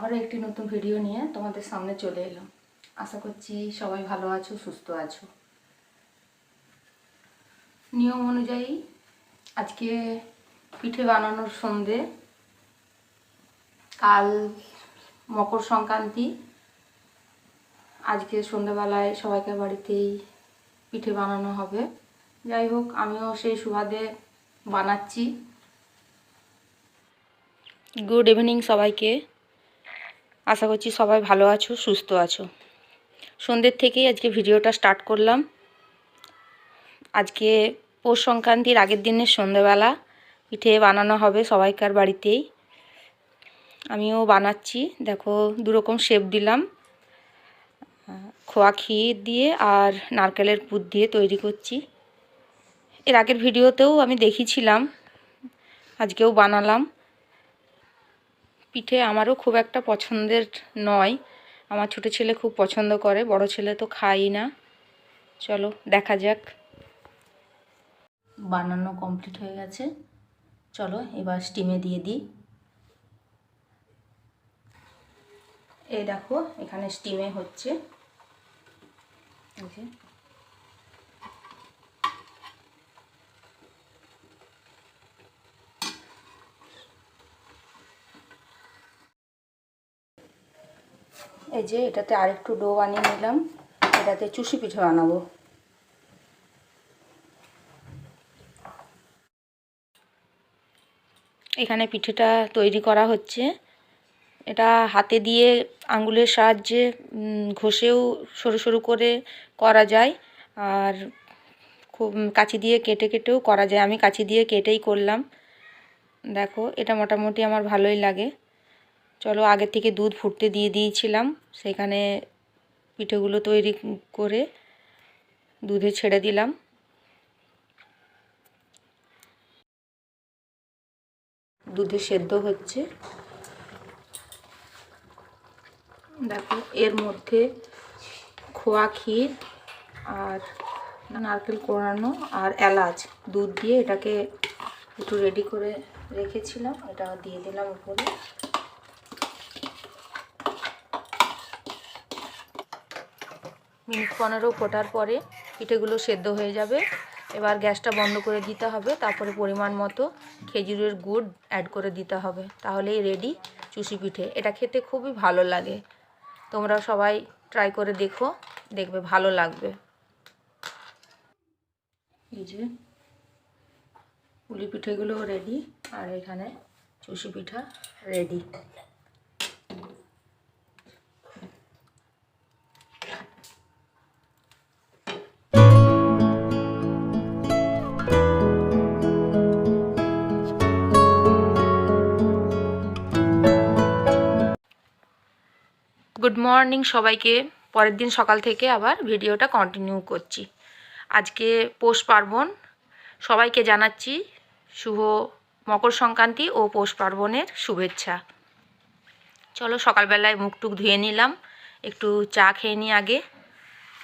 আবারও একটি নতুন ভিডিও নিয়ে তোমাদের সামনে চলে এলাম। আশা করছি সবাই ভালো আছো, সুস্থ আছো। নিয়ম অনুযায়ী আজকে পিঠে বানানোর সন্ধে। কাল মকর সংক্রান্তি। আজকে সন্ধ্যেবেলায় সবাইকার বাড়িতেই পিঠে বানানো হবে। যাই হোক, আমিও সেই সুবাদে বানাচ্ছি। গুড ইভিনিং সবাইকে। আশা করছি সবাই ভালো আছো, সুস্থ আছো। সন্ধ্যের থেকেই আজকে ভিডিওটা স্টার্ট করলাম। আজকে পৌষ সংক্রান্তির আগের দিনের সন্ধ্যেবেলা পিঠে বানানো হবে সবাইকার বাড়িতেই। আমিও বানাচ্ছি। দেখো, দুরকম শেপ দিলাম। খোয়া ক্ষীর দিয়ে আর নারকেলের পুর দিয়ে তৈরি করছি। এর আগের ভিডিওতেও আমি দেখিয়েছিলাম, আজকেও বানালাম। পিঠে আমারও খুব একটা পছন্দের নয়। আমার ছোটো ছেলে খুব পছন্দ করে, বড় ছেলে তো খাই না। চলো দেখা যাক। বানানো কমপ্লিট হয়ে গেছে। চলো এবার স্টিমে দিয়ে দিই। এই দেখো, এখানে স্টিমে হচ্ছে। এই যে এটাতে আরেকটু ডো বানিয়ে নিলাম। এটাতে চুষি পিঠে বানাবো। এখানে পিঠেটা তৈরি করা হচ্ছে। এটা হাতে দিয়ে আঙ্গুলের সাহায্যে ঘষেও সরু সরু করে করা যায়, আর খুব কাঁচি দিয়ে কেটে কেটেও করা যায়। আমি কাঁচি দিয়ে কেটেই করলাম। দেখো, এটা মোটামুটি আমার ভালোই লাগে। চলো, আগে থেকে দুধ ফুটতে দিয়ে দিয়েছিলাম। সেখানে পিঠেগুলো তৈরি করে দুধে ছেড়ে দিলাম। দুধে সেদ্ধ হচ্ছে। দেখো, এর মধ্যে খোয়া ক্ষীর আর নারকেল কোড়ানো আর এলাচ দুধ দিয়ে এটাকে একটু রেডি করে রেখেছিলাম। এটা দিয়ে দিলাম উপরে। মিনিট 15 ফোটার পরে পিঠেগুলো সেদ্ধ হয়ে যাবে। এবার গ্যাসটা বন্ধ করে দিতে হবে। তারপরে পরিমাণ মতো খেজুরের গুড় অ্যাড করে দিতে হবে। তাহলেই রেডি চুষি পিঠে। এটা খেতে খুবই ভালো লাগে। তোমরা সবাই ট্রাই করে দেখো, দেখবে ভালো লাগবে। এই যে পুলি পিঠেগুলো রেডি, আর এখানে চুষি পিঠা রেডি। গুড মর্নিং সবাইকে। পরের দিন সকাল থেকে আবার ভিডিওটা কন্টিনিউ করছি। আজকে পৌষ পার্বণ। সবাইকে জানাচ্ছি শুভ মকর সংক্রান্তি ও পৌষ পার্বণের শুভেচ্ছা। চলো, সকালবেলায় মুখ টুক ধুয়ে নিলাম, একটু চা খেয়ে নিই আগে,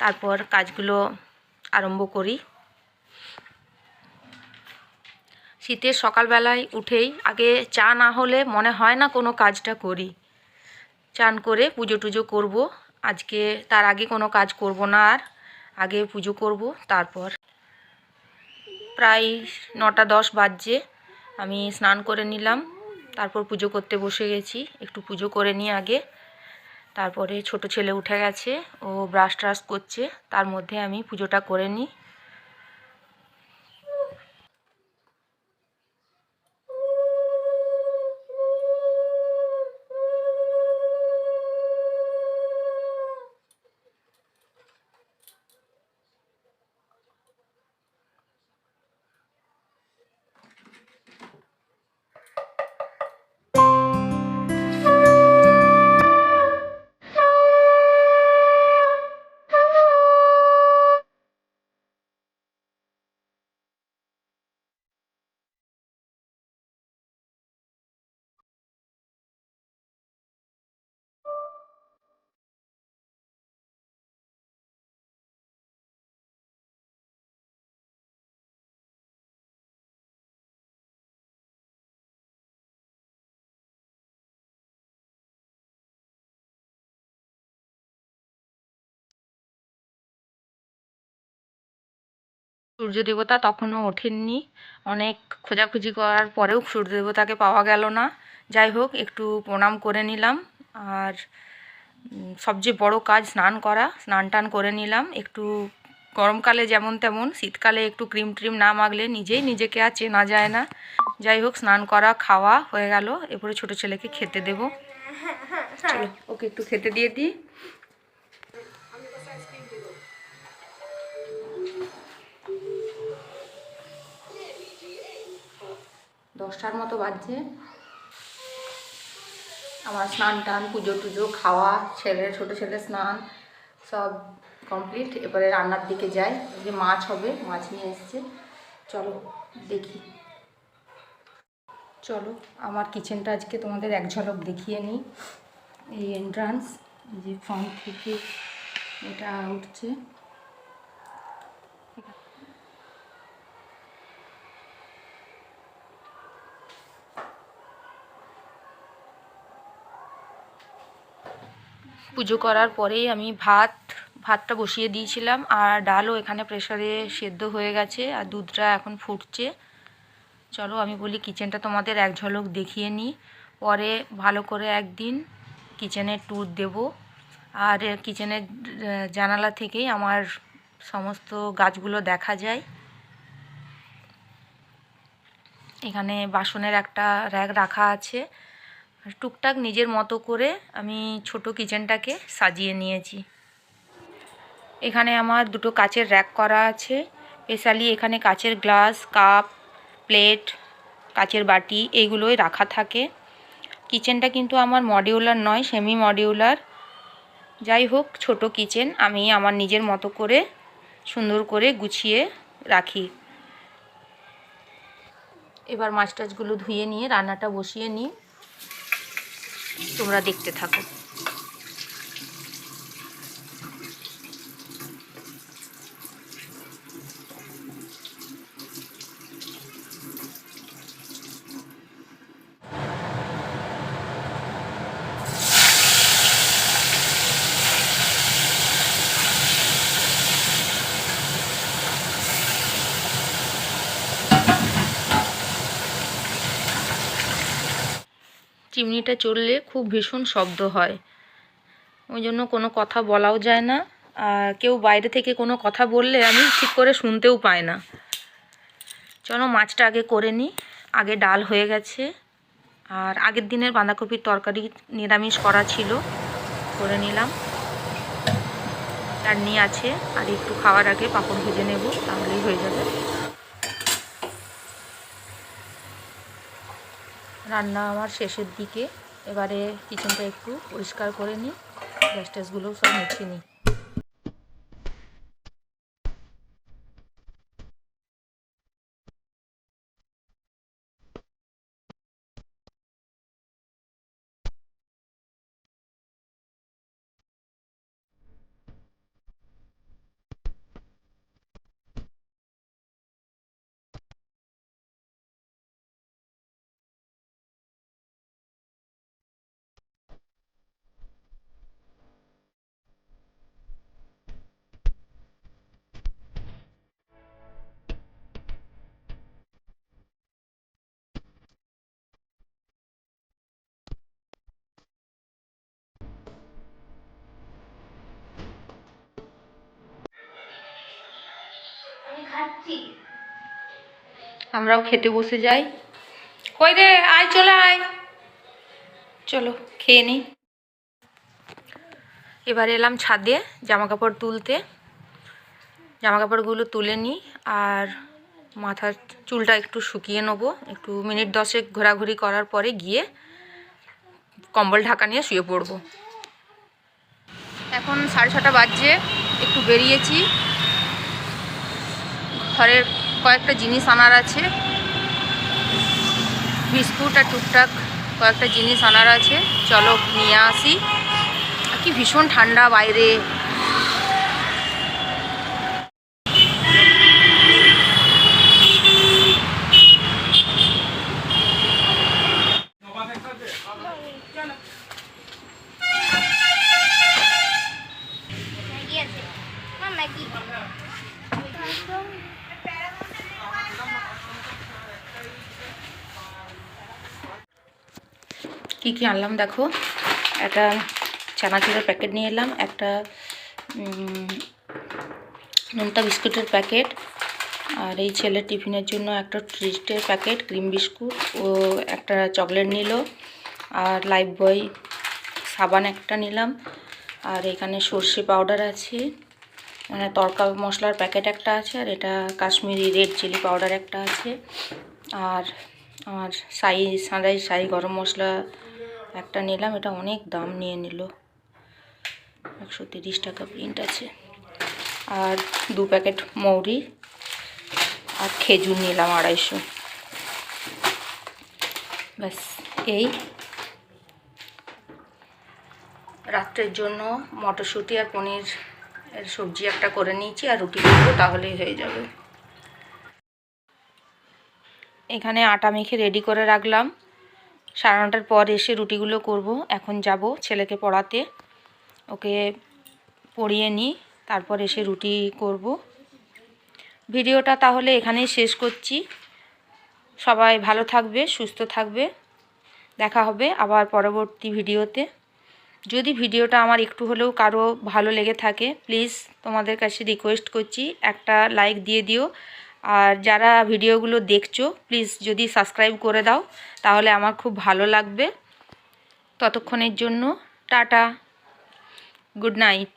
তারপর কাজগুলো আরম্ভ করি। শীতের সকালবেলায় উঠেই আগে চা না হলে মনে হয় না কোনো কাজটা করি। চান করে পুজো টুজো করব। আজকে তার আগে কোনো কাজ করব না, আর আগে পুজো করব। তারপর প্রায় 9টা 10 বাজছে। আমি স্নান করে নিলাম, তারপর পুজো করতে বসে গেছি। একটু পুজো করে নিই আগে। তারপরে ছোট ছেলে উঠে গেছে, ও ব্রাশ ট্রাশ করছে, তার মধ্যে আমি পুজোটা করে নিই। সূর্য দেবতা তখনও ওঠেননি। অনেক খোঁজাখুঁজি করার পরেও সূর্য দেবতাকে পাওয়া গেল না। যাই হোক, একটু প্রণাম করে নিলাম। আর সবচেয়ে বড় কাজ স্নান করা, স্নান টান করে নিলাম। একটু গরমকালে যেমন তেমন, শীতকালে একটু ক্রিম ট্রিম না মাখলে নিজেই নিজেকে আর চেনা যায় না। যাই হোক, স্নান করা খাওয়া হয়ে গেল। এরপরে ছোট ছেলেকে খেতে দেব। চলো ওকে একটু খেতে দিয়ে দিই। দশটার মতো বাজছে। আমার স্নান টান, পুজো টুজো, খাওয়া, ছোটো ছেলে স্নান সব কমপ্লিট। এবারে রান্নার দিকে যাই। যে মাছ হবে, মাছ নিয়ে এসছে। চলো দেখি। চলো আমার কিচেনটা আজকে তোমাদের এক ঝলক দেখিয়ে নিই। এই এন্ট্রান্স, যে ফ্রন্ট থেকে এটা উঠছে। পুজো করার পরেই আমি ভাতটা বসিয়ে দিয়েছিলাম, আর ডালও এখানে প্রেসারে সেদ্ধ হয়ে গেছে, আর দুধটা এখন ফুটছে। চলো আমি বলি কিচেনটা তোমাদের এক ঝলক দেখিয়ে নিই, পরে ভালো করে একদিন কিচেনের ট্যুর দেব। আর কিচেনের জানালা থেকেই আমার সমস্ত গাছগুলো দেখা যায়। এখানে বাসনের একটা র্যাক রাখা আছে। টুকটাক নিজের মতো করে আমি ছোট কিচেনটাকে সাজিয়ে নিয়েছি। এখানে আমার দুটো কাচের র্যাক করা আছে। স্পেশালি এখানে কাচের গ্লাস, কাপ, প্লেট, কাচের বাটি এইগুলোই রাখা থাকে। কিচেনটা কিন্তু আমার মডিউলার নয়, সেমি মডিউলার। যাই হোক, ছোট কিচেন আমি আমার নিজের মতো করে সুন্দর করে গুছিয়ে রাখি। এবার মাছ টাছগুলো ধুয়ে নিয়ে রান্নাটা বসিয়ে নিই, তোমরা দেখতে থাকো। চিমনিটা চললে খুব ভীষণ শব্দ হয়, ওই জন্য কোনো কথা বলাও যায় না। আর কেউ বাইরে থেকে কোনো কথা বললে আমি ঠিক করে শুনতেও পাই না। চলো মাছটা আগে করে নিই। আগে ডাল হয়ে গেছে, আর আগের দিনের বাঁধাকপির তরকারি নিরামিষ করা ছিল, করে নিলাম। চাটনি আছে, আর একটু খাওয়ার আগে পাঁপড় ভেজে নেব, তাহলেই হয়ে যাবে। রান্না আমার শেষের দিকে। এবারে কিচেনটা একটু পরিষ্কার করে নিই, গ্যাস ট্যাসগুলোও সব মুছে নিই। আমরাও খেতে বসে যাই। কই রে, আয়, চলে আয়, চলো খেয়ে নিই। এবার এলাম ছাদে জামা কাপড় তুলতে। জামা কাপড়গুলো তুলে নিই, আর মাথার চুলটা একটু শুকিয়ে নেবো। একটু মিনিট 10 ঘোরাঘুরি করার পরে গিয়ে কম্বল ঢাকা নিয়ে শুয়ে পড়বো। এখন 6:30 বাজছে। একটু বেরিয়েছি, ঘরের কয়েকটা জিনিস আনার আছে, বিস্কুট আর টুকটাক কয়েকটা জিনিস আনার আছে। চলো নিয়ে আসি। কি ভীষণ ঠান্ডা বাইরে। কি কি আনলাম দেখো, একটা চানাচুরের প্যাকেট নিয়ে এলাম, একটা নোনতা বিস্কুটের প্যাকেট, আর এই ছেলের টিফিনের জন্য একটা ট্রিটের প্যাকেট ক্রিম বিস্কুট, ও একটা চকলেট নিল, আর লাইফবয় সাবান একটা নিলাম, আর এখানে সর্ষে পাউডার আছে, মানে তড়কা মশলার প্যাকেট একটা আছে, আর এটা কাশ্মীরি রেড চিলি পাউডার একটা আছে, আর আমার সানরাইজ সাই গরম মশলা একটা নিলাম। এটা অনেক দাম নিয়ে নিল, 130 টাকা প্রিন্ট আছে। আর 2 প্যাকেট মৌরি আর খেজুর নিলাম 250। ব্যাস এই রাত্রের জন্য মটরশুঁটি আর পনির এর সবজি একটা করে নিয়েছি, আর রুটি করবো, তাহলেই হয়ে যাবে। এখানে আটা মেখে রেডি করে রাখলাম, 9:30টার পর এসে রুটিগুলো করব। এখন যাব ছেলেকে পড়াতে, ওকে পড়িয়ে নিই, তারপর এসে রুটি করব। ভিডিওটা তাহলে এখানেই শেষ করছি। সবাই ভালো থাকবে, সুস্থ থাকবে, দেখা হবে আবার পরবর্তী ভিডিওতে। যদি ভিডিওটা আমার একটু হলেও কারো ভালো লেগে থাকে, প্লিজ তোমাদের কাছে রিকোয়েস্ট করছি একটা লাইক দিয়ে দিও, আর যারা ভিডিওগুলো দেখছো প্লিজ যদি সাবস্ক্রাইব করে দাও তাহলে আমার খুব ভালো লাগবে। ততক্ষণের জন্য টাটা, গুড নাইট।